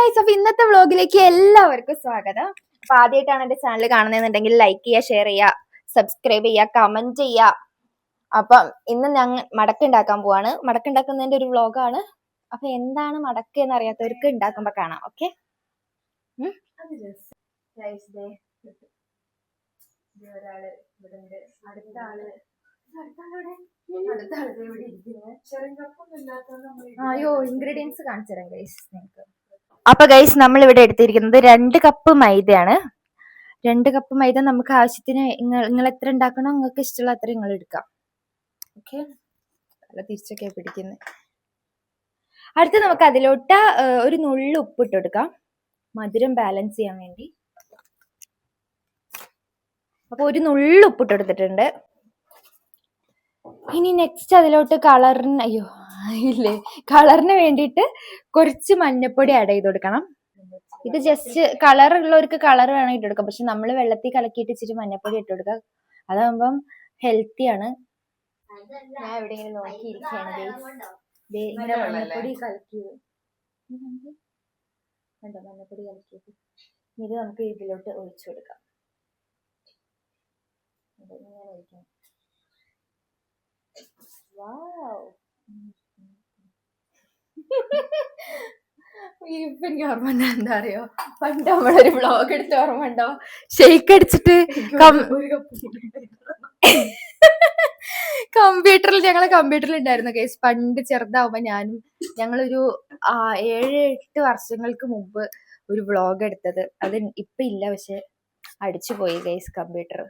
Guys, അപ്പൊ ഇന്നത്തെ വ്ളോഗിലേക്ക് എല്ലാവർക്കും സ്വാഗതം. അപ്പൊ ആദ്യമായിട്ടാണ് എന്റെ ചാനൽ കാണുന്നതെന്നുണ്ടെങ്കിൽ ലൈക്ക് ചെയ്യുക, ഷെയർ ചെയ്യുക, സബ്സ്ക്രൈബ് ചെയ്യുക, കമന്റ് ചെയ്യുക. അപ്പം ഇന്ന് ഞങ്ങൾ മടക്ക് ഉണ്ടാക്കാൻ പോവാണ്. മടക്ക് ഉണ്ടാക്കുന്നതിന്റെ ഒരു വ്ളോഗാണ്. അപ്പൊ എന്താണ് മടക്ക് എന്ന് അറിയാത്തവർക്ക് ഉണ്ടാക്കുമ്പോ കാണാം. ഓക്കെ, അയ്യോ ഇൻഗ്രീഡിയൻസ് കാണിച്ചു തരാം ഗൈസ് നിങ്ങൾക്ക്. അപ്പൊ ഗൈസ്, നമ്മൾ ഇവിടെ എടുത്തിരിക്കുന്നത് 2 കപ്പ് മൈദയാണ്. 2 കപ്പ് മൈദ നമുക്ക് ആവശ്യത്തിന് നിങ്ങൾ എത്ര ഉണ്ടാക്കണോ നിങ്ങൾക്ക് ഇഷ്ടമുള്ള അത്ര നിങ്ങൾ എടുക്കാം. ഓക്കെ, നല്ല തിരിച്ചൊക്കെ പിടിക്കുന്നത്. അടുത്ത് നമുക്ക് അതിലോട്ട് ഒരു നുള്ളു ഉപ്പിട്ട് കൊടുക്കാം, മധുരം ബാലൻസ് ചെയ്യാൻ വേണ്ടി. അപ്പൊ ഒരു നുള്ളു ഉപ്പിട്ട് എടുത്തിട്ടുണ്ട്. ഇനി നെക്സ്റ്റ് അതിലോട്ട് കളറിന് വേണ്ടിയിട്ട് കുറച്ച് മഞ്ഞപ്പൊടി ആഡ് ചെയ്ത് കൊടുക്കണം. ഇത് ജസ്റ്റ് കളർ ഉള്ളവർക്ക് കളർ വേണമെങ്കിൽ ഇട്ട് കൊടുക്കാം, പക്ഷെ നമ്മൾ വെള്ളത്തിൽ കലക്കിയിട്ട് ഇച്ചിരി മഞ്ഞപ്പൊടി ഇട്ട് കൊടുക്കാം. അതാകുമ്പം ഹെൽത്തിയാണ്. ഞാൻ ഇവിടെ ഇങ്ങനെ നോക്കിയിരിക്കുകയാണ്. ഇങ്ങനെ മഞ്ഞപ്പൊടി കലക്കിയത് കണ്ടോ, മഞ്ഞപ്പൊടി കലക്കിയത്. ഇത് നമുക്ക് ഇതിലോട്ട് ഒഴിച്ചു കൊടുക്കാം. ഒഴിക്കാം. ഇപ്പൊ എനിക്ക് ഓർമ്മ എന്താ അറിയോ, പണ്ട് നമ്മളൊരു വ്ളോഗ് എടുത്ത് ഓർമ്മ ഉണ്ടോ, ഷെയ്ക്ക് അടിച്ചിട്ട് കമ്പ്യൂട്ടറിൽ ഉണ്ടായിരുന്നു കേസ്. പണ്ട് ചെറുതാവുമ്പോ ഞങ്ങളൊരു 7-8 വർഷങ്ങൾക്ക് മുമ്പ് ഒരു വ്ളോഗ് എടുത്തത്. അത് ഇപ്പൊ ഇല്ല, പക്ഷെ അടിച്ചു പോയി ഗൈസ് കമ്പ്യൂട്ടർ.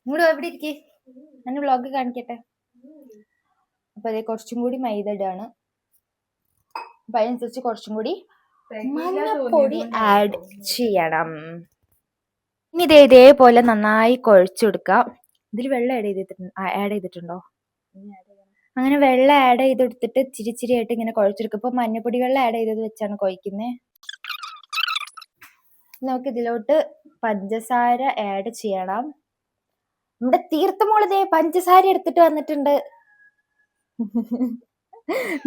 ഇങ്ങോട്ട് എവിടെ ഇരിക്കേ, ഞാൻ വ്ളോഗ് കാണിക്കട്ടെ. അപ്പൊ അതേ കുറച്ചും കൂടി മൈദ ഇടാണ്. അപ്പൊ അതിനനുസരിച്ച് കുറച്ചും കൂടി മഞ്ഞപ്പൊടി ആഡ് ചെയ്യണം. ഇനി ഇതേപോലെ നന്നായി കുഴച്ചെടുക്കാം. ഇതിൽ വെള്ളം ആഡ് ചെയ്തിട്ടുണ്ടോ? അങ്ങനെ വെള്ളം ആഡ് ചെയ്തെടുത്തിട്ട് ചിരി ആയിട്ട് ഇങ്ങനെ കുഴച്ചെടുക്കും. ഇപ്പൊ മഞ്ഞപ്പൊടി വെള്ളം ആഡ് ചെയ്തത് വെച്ചാണ് കുഴക്കുന്നത്. നമുക്ക് ഇതിലോട്ട് പഞ്ചസാര ആഡ് ചെയ്യണം. നമ്മുടെ തീർത്ഥമോളിതേ പഞ്ചസാര എടുത്തിട്ട് വന്നിട്ടുണ്ട്.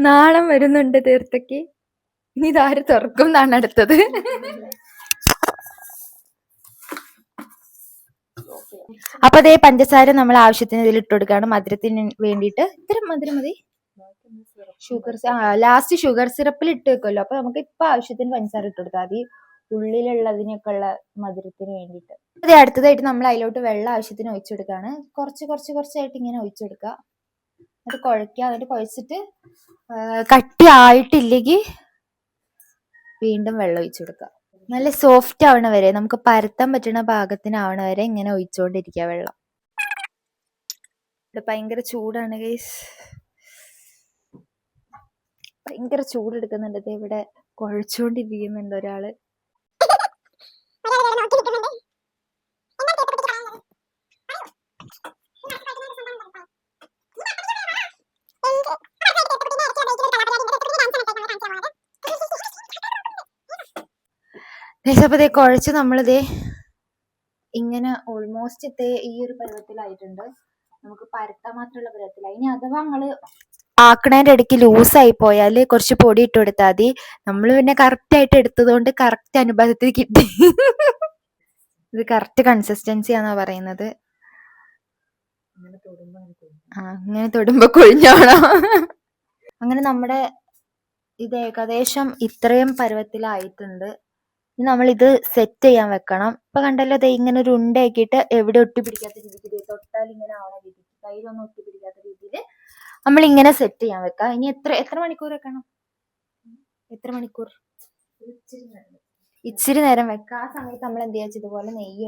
നാണം വരുന്നുണ്ട് തീർത്ഥയ്ക്ക്. ഇനി ഇതാര് തുറക്കും എന്നാണ് അടുത്തത്. അപ്പൊ അതേ പഞ്ചസാര നമ്മൾ ആവശ്യത്തിന് ഇതിൽ ഇട്ട് കൊടുക്കുകയാണ്, മധുരത്തിന് വേണ്ടിയിട്ട്. ഇത്തരം മധുരം മതി. ലാസ്റ്റ് ഷുഗർ സിറപ്പിൽ ഇട്ട് വെക്കുമല്ലോ, അപ്പൊ നമുക്ക് ഇപ്പൊ ആവശ്യത്തിന് പഞ്ചസാര ഇട്ട് കൊടുത്താൽ മതി, ഉള്ളിലുള്ളതിനൊക്കെ ഉള്ള മധുരത്തിന് വേണ്ടിയിട്ട്. അതെ, അടുത്തതായിട്ട് നമ്മൾ അതിലോട്ട് വെള്ളം ആവശ്യത്തിന് ഒഴിച്ചു കൊടുക്കുകയാണ്. കുറച്ചായിട്ട് ഇങ്ങനെ ഒഴിച്ചു കൊടുക്കുക. അത് കുഴക്കുക. എന്നിട്ട് കുഴച്ചിട്ട് കട്ടി ആയിട്ടില്ലെങ്കിൽ വീണ്ടും വെള്ളം ഒഴിച്ചു കൊടുക്കുക. നല്ല സോഫ്റ്റ് ആവണ വരെ, നമുക്ക് പരത്താൻ പറ്റുന്ന പാകത്തിനാവണ വരെ ഇങ്ങനെ ഒഴിച്ചുകൊണ്ടിരിക്കുക വെള്ളം. ഇവിടെ ഭയങ്കര ചൂടാണ് ഗൈസ്, ഭയങ്കര ചൂടെടുക്കുന്നുണ്ട്. ഇവിടെ കുഴച്ചുകൊണ്ടിരിക്കുന്നുണ്ട് ഒരാള്. അപ്പതേ കുഴച്ച് നമ്മളിതേ ഇങ്ങനെ ഓൾമോസ്റ്റ് ഈ ഒരു പരുവത്തിലായിട്ടുണ്ട്. നമുക്ക് പരത്താൻ മാത്രമുള്ള പരുവത്തിലായി. ഇനി അഥവാ നമ്മള് ആക്കണേന്റെ ഇടയ്ക്ക് ലൂസായി പോയാല് കുറച്ച് പൊടി ഇട്ട് കൊടുത്താൽ മതി. നമ്മൾ പിന്നെ കറക്റ്റ് ആയിട്ട് എടുത്തതുകൊണ്ട് കറക്റ്റ് അനുപാതത്തിൽ കിട്ടി. ഇത് കറക്റ്റ് കൺസിസ്റ്റൻസി ആണെന്നാ പറയുന്നത്. ഇങ്ങനെ തൊടുമ്പോ കൊഴിഞ്ഞോണോ. അങ്ങനെ നമ്മുടെ ഇത് ഏകദേശം ഇത്രയും പരുവത്തിലായിട്ടുണ്ട്. ഇനി നമ്മളിത് സെറ്റ് ചെയ്യാൻ വെക്കണം. ഇപ്പൊ കണ്ടല്ലോ, അത് ഇങ്ങനെ ഒരു ഉണ്ടയാക്കിയിട്ട് എവിടെ ഒട്ടിപ്പിടിക്കാത്ത രീതിയിൽ, തൊട്ടാൽ ഇങ്ങനെ ആവുന്ന രീതിയിൽ, കയ്യിലൊന്നും ഒട്ടിപ്പിടിക്കാത്ത രീതിയിൽ നമ്മൾ ഇങ്ങനെ സെറ്റ് ചെയ്യാൻ വെക്കാം. ഇനി എത്ര മണിക്കൂർ വെക്കണം? എത്ര മണിക്കൂർ? ഇച്ചിരി നേരം വെക്കാം. ആ സമയത്ത് നമ്മൾ എന്ത് ചെയ്യാ, ഇതുപോലെ നെയ്യ്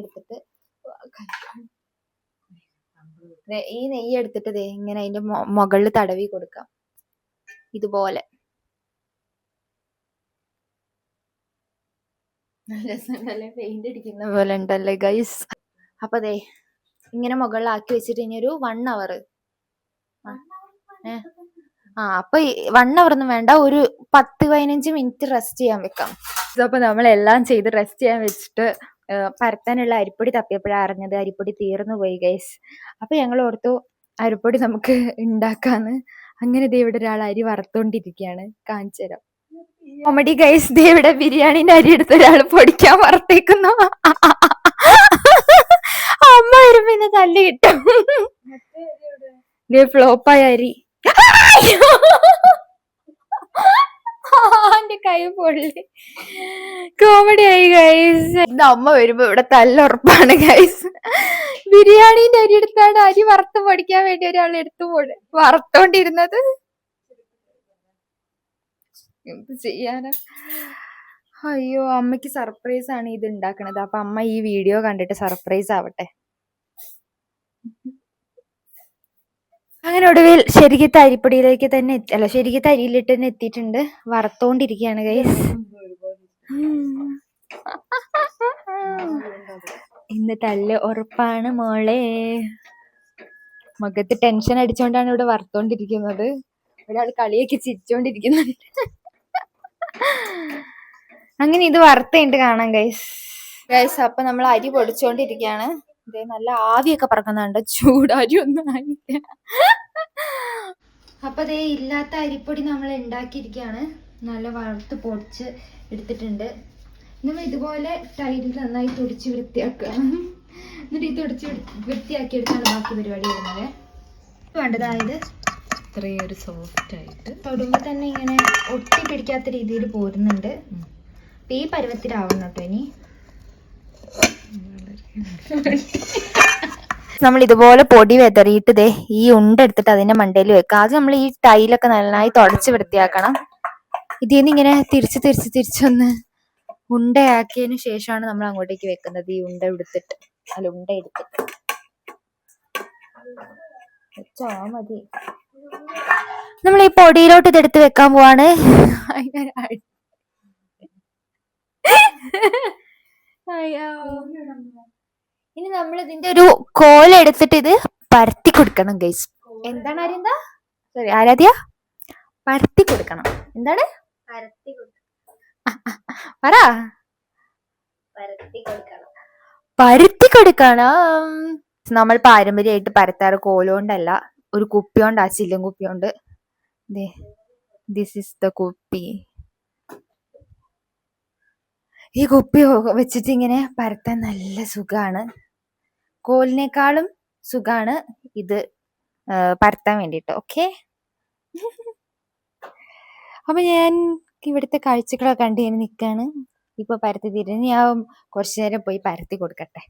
എടുത്തിട്ട് ഇങ്ങനെ അതിന്റെ മുകളിൽ തടവി കൊടുക്കാം. ഇതുപോലെ പെയിന്റ് അടിക്കുന്ന പോലെ ഉണ്ടല്ലേ ഗൈസ്. അപ്പൊ അതെ ഇങ്ങനെ മുകളിലാക്കി വെച്ചിട്ട് ഇനി ഒരു 1 hour. അപ്പൊ 1 hour ഒന്നും വേണ്ട, ഒരു 10-15 മിനിറ്റ് റെസ്റ്റ് ചെയ്യാൻ വെക്കാം. അപ്പൊ നമ്മളെല്ലാം ചെയ്ത് റെസ്റ്റ് ചെയ്യാൻ വെച്ചിട്ട് പരത്താനുള്ള അരിപ്പൊടി തപ്പിയപ്പോഴാണ് അറിഞ്ഞത് അരിപ്പൊടി തീർന്നു പോയി ഗൈസ്. അപ്പൊ ഞങ്ങൾ ഓർത്തു അരിപ്പൊടി നമുക്ക് ഉണ്ടാക്കാന്ന്. അങ്ങനെ ഇവിടെ ഒരാൾ അരി വറുത്തോണ്ടിരിക്കുകയാണ്, കാണിച്ചു തരാം. കോമഡി ഗൈസ്, ദേ ഇവിടെ ബിരിയാണിന്റെ അരി എടുത്ത് ഒരാള് പൊടിക്കാൻ വറുത്തേക്കുന്നു. അമ്മ വരുമ്പോ ഇന്ന് തല്ല് കിട്ടും. ഫ്ലോപ്പായ അരി. എന്റെ കൈ പൊള്ളി. കോമഡി ആയി ഗൈസ്. അമ്മ വരുമ്പോ ഇവിടെ തല്ലുറപ്പാണ് ഗൈസ്. ബിരിയാണിന്റെ അരി എടുത്താണ് അരി വറുത്ത് പൊടിക്കാൻ വേണ്ടി ഒരാൾ എടുത്തു വറുത്തോണ്ടിരുന്നത്. എന്ത് ചെയ്യാനാ. അയ്യോ, അമ്മയ്ക്ക് സർപ്രൈസ് ആണ് ഇത് ഉണ്ടാക്കണത്. അപ്പൊ അമ്മ ഈ വീഡിയോ കണ്ടിട്ട് സർപ്രൈസ് ആവട്ടെ. അങ്ങനെ ഒടുവിൽ ശരിക്കത്തെ അരിപ്പൊടിയിലേക്ക് തന്നെ അല്ല, ശരിക്കത്തെ അരിയിലിട്ട് തന്നെ എത്തിയിട്ടുണ്ട്. വറുത്തോണ്ടിരിക്കുകയാണ് ഗൈസ്. ഇന്ന് തല്ല് ഉറപ്പാണ് മോളെ. മുഖത്ത് ടെൻഷൻ അടിച്ചോണ്ടാണ് ഇവിടെ വറുത്തോണ്ടിരിക്കുന്നത്. ഒരാൾ കളിയൊക്കെ ചിരിച്ചോണ്ടിരിക്കുന്നുണ്ട്. അങ്ങനെ ഇത് വറുത്തേണ്ട് കാണാം ഗൈസ്. അപ്പൊ നമ്മൾ അരി പൊടിച്ചോണ്ടിരിക്കുകയാണ്. ഇതേ നല്ല ആവിയൊക്കെ പറക്കുന്നുണ്ട്. ചൂടരി ഒന്നും ആയില്ല. അപ്പൊ അതേ ഇല്ലാത്ത അരിപ്പൊടി നമ്മൾ ഉണ്ടാക്കിയിരിക്കുകയാണ്. നല്ല വറുത്ത് പൊടിച്ച് എടുത്തിട്ടുണ്ട്. നമ്മൾ ഇതുപോലെ ടൈലിൽ നന്നായി തുടിച്ച് വൃത്തിയാക്കുക. എന്നിട്ട് ഈ തുടിച്ച് വൃത്തിയാക്കി എടുത്താണ് ബാക്കി പരിപാടി വരുന്നത്. വേണ്ടതായത് ഇത്രയൊരു സോഫ്റ്റ് ആയിട്ട് തൊടുമ്പോ തന്നെ ഇങ്ങനെ ഒട്ടി പിടിക്കാത്ത രീതിയിൽ പോരുന്നുണ്ട്. ഈ പരുവത്തിലാവണം കേട്ടോ. ഇനി നമ്മൾ ഇതുപോലെ പൊടി വെതറിയിട്ട് ദേ ഈ ഉണ്ട എടുത്തിട്ട് അതിന്റെ മണ്ടയിൽ വെക്കുക. ആദ്യം നമ്മൾ ഈ ടൈലൊക്കെ നന്നായി തുടച്ച് വൃത്തിയാക്കണം. ഇതിന്ന് ഇങ്ങനെ തിരിച്ചൊന്ന് ഉണ്ടയാക്കിയതിനു ശേഷമാണ് നമ്മൾ അങ്ങോട്ടേക്ക് വെക്കുന്നത്. ഈ ഉണ്ട എടുത്തിട്ട് വെച്ചാ മതി. നമ്മൾ ഈ പൊടിയിലോട്ട് ഇതെടുത്ത് വെക്കാൻ പോവാണ്. ഇനി നമ്മൾ ഇതിന്റെ ഒരു കോലെടുത്തിട്ട് ഇത് പരത്തി കൊടുക്കണം ഗൈസ്. എന്താണ് ആരാധ്യ? പരത്തി കൊടുക്കണം. എന്താണ് പറ? പരത്തി കൊടുക്കണം. നമ്മൾ പാരമ്പര്യമായിട്ട് പരത്താറ് കോലുകൊണ്ടല്ല, ഒരു കുപ്പി കൊണ്ടാ, ചില്ലും കുപ്പി കൊണ്ട്. ദിസ് ഇസ് ദ കുപ്പി. ഈ കുപ്പി വെച്ചിട്ട് ഇങ്ങനെ പരത്താൻ നല്ല സുഖാണ്. കോലിനേക്കാളും സുഖാണ് ഇത് പരത്താൻ വേണ്ടിട്ട്. ഓക്കെ. അപ്പൊ ഞാൻ ഇവിടുത്തെ കാഴ്ചകളൊക്കെ കണ്ട് ഇങ്ങനെ നിക്കാണ്. ഇപ്പൊ പരത്തി തീരുന്നു. ഞാൻ കുറച്ചു നേരം പോയി പരത്തി കൊടുക്കട്ടെ.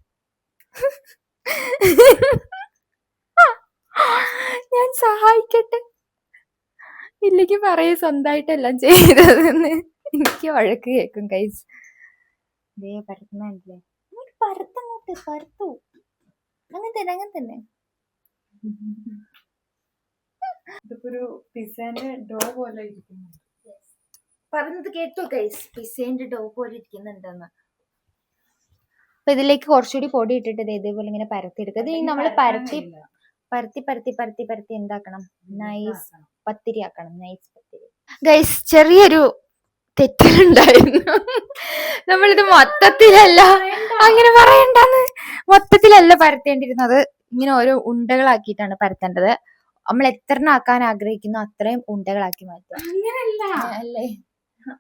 ഞാൻ സഹായിക്കട്ടെ. ഇല്ലെങ്കിൽ പറയൂ സ്വന്തമായിട്ടെല്ലാം ചെയ്തതെന്ന്. എനിക്ക് വഴക്ക് കേൾക്കും ഗൈസ്. ദേ പരത്തുന്നില്ലേ? പരത്തു. അങ്ങനെ തന്നെ. ഇതിപ്പൊരു പിസ്സേന്റെ ഡോ പോലെ ഇരിക്കുന്നു. പറഞ്ഞത് കേട്ടോ ഗൈസ്, പിസ്സേന്റെ ഡോ പോലെ ഇരിക്കുന്നുണ്ടെന്ന്. അപ്പൊ ഇതിലേക്ക് കുറച്ചുകൂടി പൊടി ഇട്ടിട്ട് ഇതേപോലെ ഇങ്ങനെ പരത്തിയെടുക്കുക. ഇത് നമ്മൾ പരത്തി എന്താക്കണം? നൈസ് പത്തിരി ആക്കണം. നൈസ് പത്തിരി. ഗൈസ്, ചെറിയൊരു തെറ്റുണ്ടായിരുന്നു. നമ്മളിത് മൊത്തത്തിലല്ല, അങ്ങനെ പറയണ്ടെന്ന്. മൊത്തത്തിലല്ല പരത്തേണ്ടിരുന്നത്. ഇങ്ങനെ ഓരോ ഉണ്ടകളാക്കിയിട്ടാണ് പരത്തേണ്ടത്. നമ്മൾ എത്ര ആക്കാൻ ആഗ്രഹിക്കുന്നു അത്രയും ഉണ്ടകളാക്കി മാറ്റുക. അല്ലേ?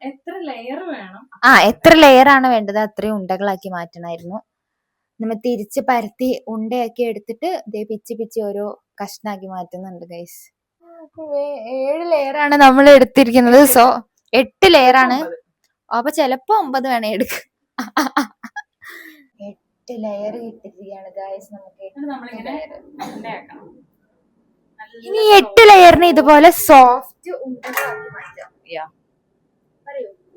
എത്ര ലെയർ വേണം? എത്ര ലെയർ ആണ് വേണ്ടത് അത്രയും ഉണ്ടകളാക്കി മാറ്റണമായിരുന്നു. നമ്മൾ തിരിച്ച് പരത്തി ഉണ്ടയാക്കി എടുത്തിട്ട് പിച്ചി ഓരോ കഷ്ണാക്കി മാറ്റുന്നുണ്ട് ഗൈസ്. 7 ലെയറാണ് നമ്മൾ എടുത്തിരിക്കുന്നത്. 8 ലെയറാണ്. അപ്പൊ ചിലപ്പോ 9 വേണേ എടുക്ക. 8 ലെയർ കിട്ടിയിരിക്കുകയാണ് ഗൈസ്. നമുക്ക് ഇനി 8 ലെയറിന് ഇതുപോലെ സോഫ്റ്റ് ഉണ്ടകളാക്കി മാറ്റാം.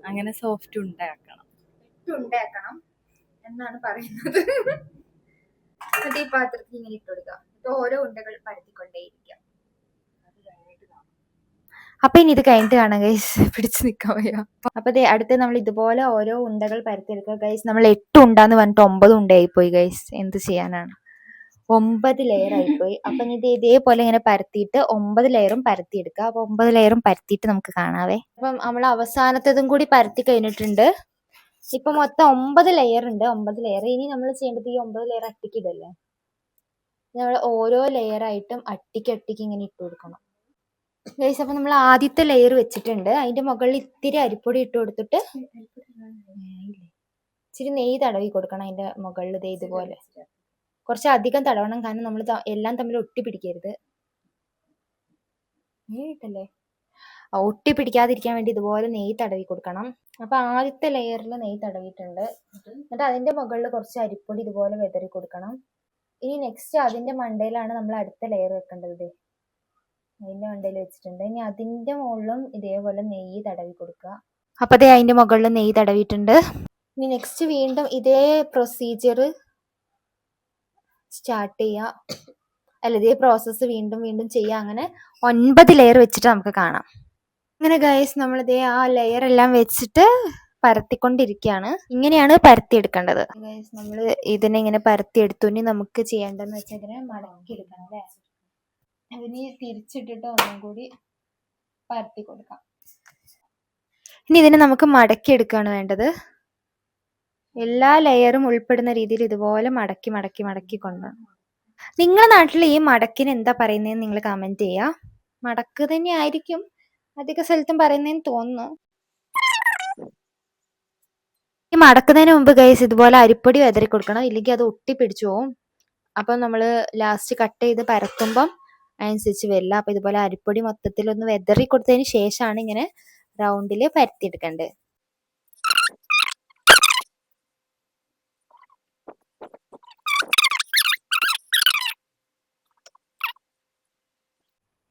അങ്ങനെ സോഫ്റ്റ് ഉണ്ടാക്കണം എന്നാണ് പറയുന്നത്. എന്നിട്ട് ഈ പാത്രത്തിൽ ഇങ്ങനെ ഇട്ട് കൊടുക്കുക. ഓരോ ഉണ്ടകൾ പരത്തിക്കൊണ്ടേയിരിക്കാം. അപ്പൊ ഇനി ഇത് കഴിഞ്ഞിട്ട് കാണാം ഗൈസ്. പിടിച്ചു നിക്കാൻ വയ്യ. അപ്പൊ അടുത്ത് നമ്മൾ ഇതുപോലെ ഓരോ ഉണ്ടകൾ പരത്തിയെടുക്കുക ഗൈസ്. നമ്മൾ 8 ഉണ്ടാന്ന് പറഞ്ഞിട്ട് 9 ഉണ്ടയായി പോയി ഗൈസ്. എന്ത് ചെയ്യാനാണ്? 9 ലെയർ ആയിപ്പോയി. അപ്പൊ ഇത് ഇതേപോലെ ഇങ്ങനെ പരത്തിയിട്ട് 9 ലെയറും പരത്തിയെടുക്കുക. അപ്പൊ 9 ലെയറും പരത്തിയിട്ട് നമുക്ക് കാണാവേ. അപ്പം നമ്മൾ അവസാനത്തതും കൂടി പരത്തി കഴിഞ്ഞിട്ടുണ്ട്. ഇപ്പൊ മൊത്തം 9 ലെയർ ഉണ്ട്. 9 ലെയർ. ഇനി നമ്മൾ ചെയ്യേണ്ടത് ഈ 9 ലെയർ അട്ടിക്കിടല്ലേ, നമ്മൾ ഓരോ ലെയർ ആയിട്ടും അട്ടിക്ക് ഇങ്ങനെ ഇട്ട് കൊടുക്കണം. ഗൈസ് അപ്പൊ നമ്മൾ ആദ്യത്തെ ലെയർ വെച്ചിട്ടുണ്ട്. അതിന്റെ മുകളിൽ ഇത്തിരി അരിപ്പൊടി ഇട്ട് കൊടുത്തിട്ട് ഇച്ചിരി നെയ്യ് തടവി കൊടുക്കണം. അതിന്റെ മുകളിൽ ദേ ഇതുപോലെ കുറച്ച് അധികം തടവണം, കാരണം നമ്മൾ എല്ലാം തമ്മിൽ ഒട്ടി പിടിക്കരുത്. നെയ്യിട്ടല്ലേ ഒട്ടി പിടിക്കാതിരിക്കാൻ വേണ്ടി ഇതുപോലെ നെയ്യ് തടവി കൊടുക്കണം. അപ്പൊ ആദ്യത്തെ ലെയറിൽ നെയ്യ് തടവിയിട്ടുണ്ട്. എന്നിട്ട് അതിന്റെ മുകളിൽ കുറച്ച് അരിപ്പൊടി ഇതുപോലെ വെതറി കൊടുക്കണം. ഇനി നെക്സ്റ്റ് അതിന്റെ മണ്ടയിലാണ് നമ്മൾ അടുത്ത ലെയർ വെക്കേണ്ടത്. അതിന്റെ മണ്ടയിൽ വെച്ചിട്ടുണ്ട്. ഇനി അതിന്റെ മുകളിലും ഇതേപോലെ നെയ്യ് തടവി കൊടുക്കുക. അപ്പൊ അതേ അതിന്റെ മുകളിൽ നെയ്യ് തടവിയിട്ടുണ്ട്. ഇനി നെക്സ്റ്റ് വീണ്ടും ഇതേ പ്രൊസീജിയർ സ്റ്റാർട്ട് ചെയ്യുക, അല്ല ഇതേ പ്രോസസ്സ് വീണ്ടും വീണ്ടും ചെയ്യുക. അങ്ങനെ 9 ലെയർ വെച്ചിട്ട് നമുക്ക് കാണാം. അങ്ങനെ ഗൈസ് നമ്മളിതേ ആ ലെയർ എല്ലാം വെച്ചിട്ട് പരത്തിക്കൊണ്ടിരിക്കുകയാണ്. ഇങ്ങനെയാണ് പരത്തിയെടുക്കേണ്ടത് ഗൈസ്. നമ്മൾ ഇതിനെ ഇങ്ങനെ പരത്തിയെടുത്തു. ഇനി നമുക്ക് ചെയ്യേണ്ടതെന്ന് വെച്ചാൽ ഇതിനെ മടക്കി എടുക്കണം അല്ലേ. അതിന് തിരിച്ചിട്ടിട്ട് ഒന്നും കൂടി പരത്തി കൊടുക്കാം. ഇനി ഇതിനെ നമുക്ക് മടക്കി എടുക്കുകയാണ് വേണ്ടത്. എല്ലാ ലെയറും ഉൾപ്പെടുന്ന രീതിയിൽ ഇതുപോലെ മടക്കി മടക്കി മടക്കി കൊണ്ടുപോകണം. നിങ്ങളുടെ നാട്ടിൽ ഈ മടക്കിന് എന്താ പറയുന്നതെന്ന് നിങ്ങൾ കമന്റ് ചെയ്യുക. മടക്ക് തന്നെ ആയിരിക്കും അധിക സ്ഥലത്തും പറയുന്നതെന്ന് തോന്നുന്നു. ഈ മടക്കുന്നതിന് മുമ്പ് ഗൈസ് ഇതുപോലെ അരിപ്പൊടി വെതറി കൊടുക്കണം, ഇല്ലെങ്കിൽ അത് ഒട്ടി പിടിച്ചു പോകും. അപ്പം നമ്മൾ ലാസ്റ്റ് കട്ട് ചെയ്ത് പരത്തുമ്പം അതിനനുസരിച്ച് വരില്ല. അപ്പം ഇതുപോലെ അരിപ്പൊടി മൊത്തത്തിൽ ഒന്ന് വെതറി കൊടുത്തതിന് ശേഷമാണ് ഇങ്ങനെ റൗണ്ടിൽ പരത്തിയെടുക്കേണ്ടത്.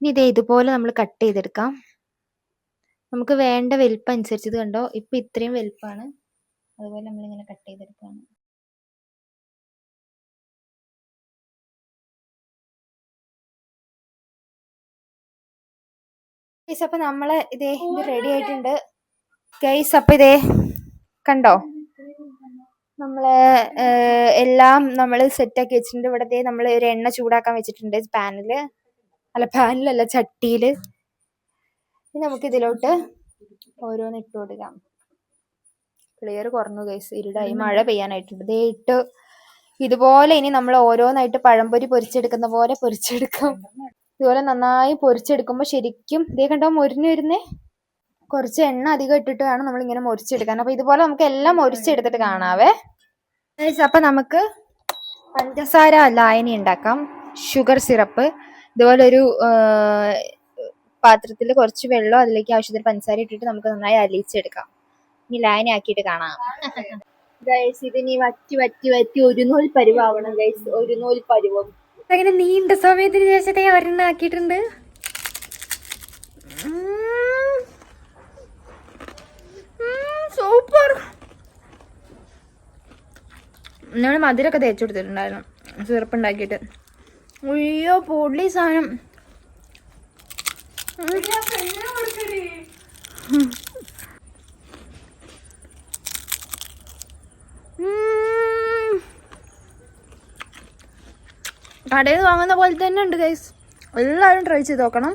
ഇനി ഇതേ ഇതുപോലെ നമ്മൾ കട്ട് ചെയ്തെടുക്കാം. നമുക്ക് വേണ്ട വലിപ്പം അനുസരിച്ച്. ഇത് കണ്ടോ, ഇപ്പം ഇത്രയും വലിപ്പമാണ്. അതുപോലെ നമ്മളിങ്ങനെ കട്ട് ചെയ്തെടുക്കുകയാണ്. ഗൈസ് അപ്പൊ നമ്മള് ഇത് റെഡി ആയിട്ടുണ്ട് ഗൈസ്. അപ്പൊ ഇതേ കണ്ടോ, നമ്മള് എല്ലാം നമ്മൾ സെറ്റാക്കി വെച്ചിട്ടുണ്ട്. ഇവിടെ നമ്മൾ ഒരു എണ്ണ ചൂടാക്കാൻ വെച്ചിട്ടുണ്ട് പാനിലല്ല ചട്ടിയില്. ഇനി നമുക്ക് ഇതിലോട്ട് ഓരോന്ന് ഇട്ട് കൊടുക്കാം. ക്ലിയർ കുറഞ്ഞു ഗൈസ്, ഇരുടായി, മഴ പെയ്യാനായിട്ടുണ്ട്. ദേ ഇട്ട് ഇതുപോലെ ഇനി നമ്മൾ ഓരോന്നായിട്ട് പഴംപൊരി പൊരിച്ചെടുക്കുന്ന പോലെ പൊരിച്ചെടുക്കാം. ഇതുപോലെ നന്നായി പൊരിച്ചെടുക്കുമ്പോൾ ശരിക്കും ഇതേ കണ്ടോ മൊരിഞ്ഞു വരുന്നേ. കുറച്ച് എണ്ണ അധികം ഇട്ടിട്ട് വേണം നമ്മൾ ഇങ്ങനെ മൊരിച്ചെടുക്കാൻ. അപ്പൊ ഇതുപോലെ നമുക്ക് എല്ലാം മൊരിച്ചെടുത്തിട്ട് കാണാവേ. അപ്പൊ നമുക്ക് പഞ്ചസാര ലായനി ഉണ്ടാക്കാം. ഷുഗർ സിറപ്പ് ഇതുപോലെ ഒരു പാത്രത്തിൽ കുറച്ച് വെള്ളം, അതിലേക്ക് ആവശ്യത്തിന് പഞ്ചസാര ഇട്ടിട്ട് നമുക്ക് നന്നായി അലിയിച്ചെടുക്കാം. ഇനി ലായനി ആക്കിയിട്ട് കാണാം ഗൈസ്. ഇതിനി വറ്റി വറ്റി വറ്റി ഒരു നൂൽ പരുവാവണം ഗൈസ്, ഒരു നൂൽ പരുവം. അങ്ങനെ നീണ്ട സമയത്തിന് ശേഷത്തെ ഒരെണ്ണം ആക്കിയിട്ടുണ്ട്. സൂപ്പർ. ഞാൻ മധുരമൊക്കെ തേച്ചു കൊടുത്തിട്ടുണ്ടായിരുന്നു സിറപ്പ് ഉണ്ടാക്കിയിട്ട്. അയ്യോ പൊള്ളി സാധനം. കടയിൽ നിന്ന് വാങ്ങുന്ന പോലെ തന്നെ ഉണ്ട് ഗൈസ്. എല്ലാവരും ട്രൈ ചെയ്ത് നോക്കണം.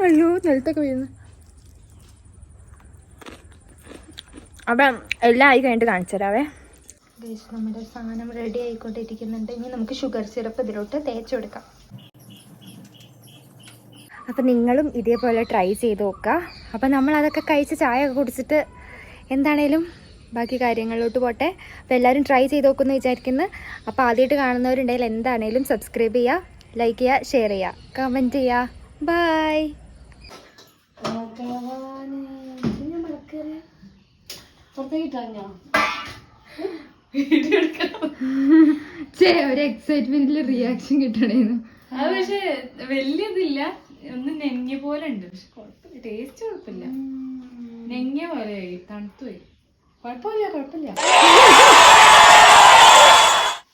അയ്യോ നിലത്തൊക്കെ വീഴുന്നു. അപ്പം എല്ലാം ആയി കഴിഞ്ഞിട്ട് കാണിച്ചു തരാവേ ഗൈസ്. നമ്മുടെ സാധനം റെഡി ആയിക്കൊണ്ടിരിക്കുന്നുണ്ട്. ഇനി നമുക്ക് ഷുഗർ സിറപ്പ് ഇതിലോട്ട് തേച്ച് കൊടുക്കാം. അപ്പം നിങ്ങളും ഇതേപോലെ ട്രൈ ചെയ്ത് നോക്കുക. അപ്പം നമ്മൾ അതൊക്കെ കഴിച്ച് ചായ ഒക്കെ കുടിച്ചിട്ട് എന്താണേലും ബാക്കി കാര്യങ്ങളിലോട്ട് പോട്ടെ. അപ്പോൾ എല്ലാവരും ട്രൈ ചെയ്ത് നോക്കുമെന്ന് വിചാരിക്കുന്നു. അപ്പോൾ ആദ്യമായിട്ട് കാണുന്നവരുണ്ടെങ്കിൽ എന്താണേലും സബ്സ്ക്രൈബ് ചെയ്യുക, ലൈക്ക് ചെയ്യുക, ഷെയർ ചെയ്യുക, കമൻറ്റ് ചെയ്യുക. ബൈ. ഒരു എക്സൈറ്റ്മെന്റിൽ റിയാക്ഷൻ കിട്ടണേന്നു. അത് പക്ഷെ വലിയതില്ല, ഒന്ന് നെഞ്ഞ പോലെ ഉണ്ട്. പക്ഷെ കുഴപ്പമില്ല, ടേസ്റ്റ് കുഴപ്പമില്ല. നെഞ്ഞ പോലെ തണുത്തു പോയി. കുഴപ്പമില്ല.